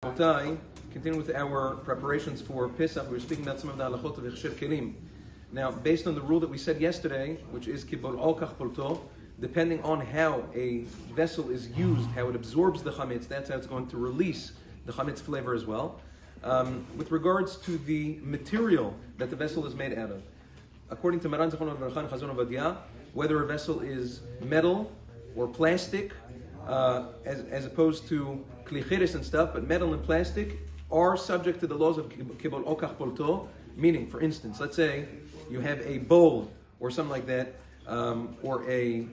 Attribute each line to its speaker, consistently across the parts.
Speaker 1: Continuing with our preparations for Pesach, we were speaking about some of the Halachot of Hechsher Kelim. Now, based on the rule that we said yesterday, which is Kibol Olkach Polto, depending on how a vessel is used, how it absorbs the chametz, that's how it's going to release the chametz flavor as well. With regards to the material that the vessel is made out of, according to Maran Zechron Avram Chazon Ovadia, whether a vessel is metal or plastic, as opposed to klichiris and stuff, but metal and plastic are subject to the laws of Kibol Okach Polto. Meaning, for instance, let's say you have a bowl or something like that, or a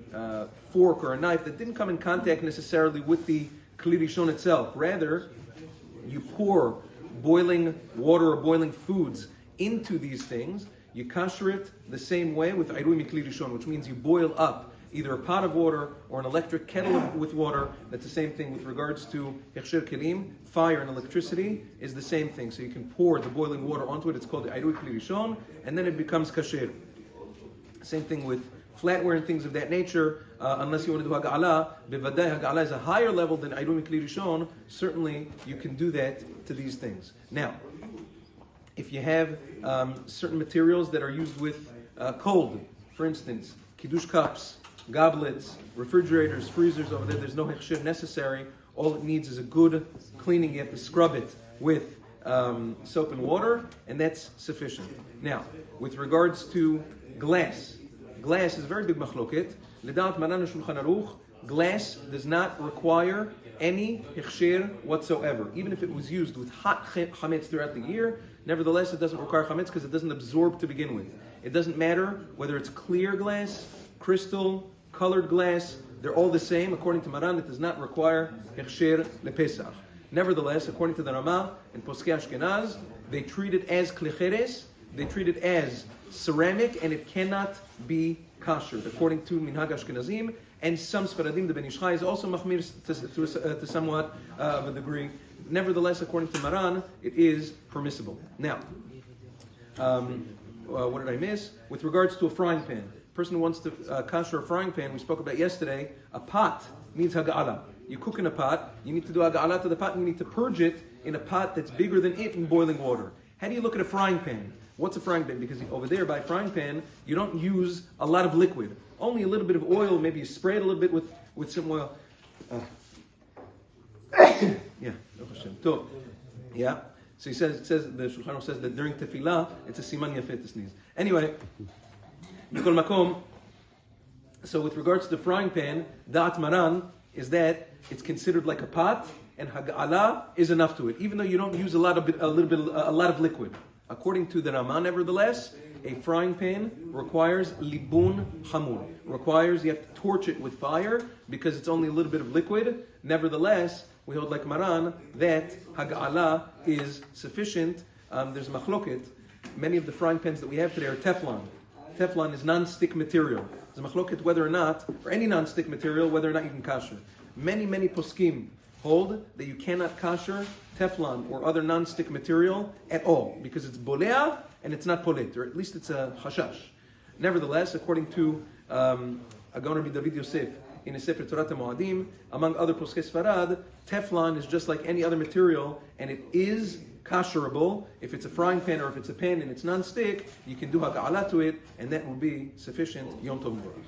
Speaker 1: fork or a knife that didn't come in contact necessarily with the Kli Rishon itself. Rather, you pour boiling water or boiling foods into these things. You kasher it the same way with Airui Mikli Rishon, which means you boil up either a pot of water or an electric kettle with water. That's the same thing with regards to Hechsher Kelim. Fire and electricity is the same thing. So you can pour the boiling water onto it. It's called the Airui Kli Rishon, and then it becomes kasher. Same thing with flatware and things of that nature. Unless you want to do Haga'ala, Bevadai Haga'ala is a higher level than Airui Mikli Rishon. Certainly you can do that to these things. Now, if you have certain materials that are used with cold, for instance, Kiddush cups, goblets, refrigerators, freezers over there's no hechsher necessary. All it needs is a good cleaning. You have to scrub it with soap and water, and that's sufficient. Now, with regards to glass is a very big machloket. L'dat Maran Shulchan Aruch, glass does not require any hechsher whatsoever. Even if it was used with hot chametz throughout the year, nevertheless it doesn't require chametz because it doesn't absorb to begin with. It doesn't matter whether it's clear glass, crystal, colored glass, they're all the same. According to Maran, it does not require hechsher lePesach. Nevertheless, according to the Rama and Poskei Ashkenaz, they treat it as klicheres, they treat it as ceramic, and it cannot be kasher, according to Minhag Ashkenazim, and some Sfaradim. The Ben Ish Chai is also machmir to somewhat of a degree. Nevertheless, according to Maran, it is permissible. Now, what did I miss? With regards to a frying pan, person who wants to kasher a frying pan, we spoke about yesterday, a pot means haga'ala. You cook in a pot, you need to do haga'ala to the pot, and you need to purge it in a pot that's bigger than it in boiling water. How do you look at a frying pan? What's a frying pan? Because over there by frying pan, you don't use a lot of liquid. Only a little bit of oil, maybe you spray it a little bit with some oil. Yeah, yeah. So it says the Shulchan Aruch says that during tefillah, it's a siman yafet to sneeze. Anyway, Mikol Makom. So with regards to the frying pan, Da'at Maran is that it's considered like a pot, and Haga'ala is enough to it, even though you don't use a lot of liquid. According to the Rama, nevertheless, a frying pan requires libun hamur. Requires you have to torch it with fire because it's only a little bit of liquid. Nevertheless, we hold like Maran that Haga'ala is sufficient. There's machloket. Many of the frying pans that we have today are Teflon. Teflon is non-stick material. There's a machloket whether or not, for any non-stick material, whether or not you can kasher. Many poskim hold that you cannot kasher Teflon or other non-stick material at all because it's bolea and it's not polit, or at least it's a chashash. Nevertheless, according to Agon Rabbi David Yosef in his Sefer Torah Moadim, among other Poskei Sfarad, Teflon is just like any other material, and it is kasherable. If it's a frying pan or if it's a pan and it's non-stick, you can do haga'ala to it, and that will be sufficient. Yom Tov Mevorach.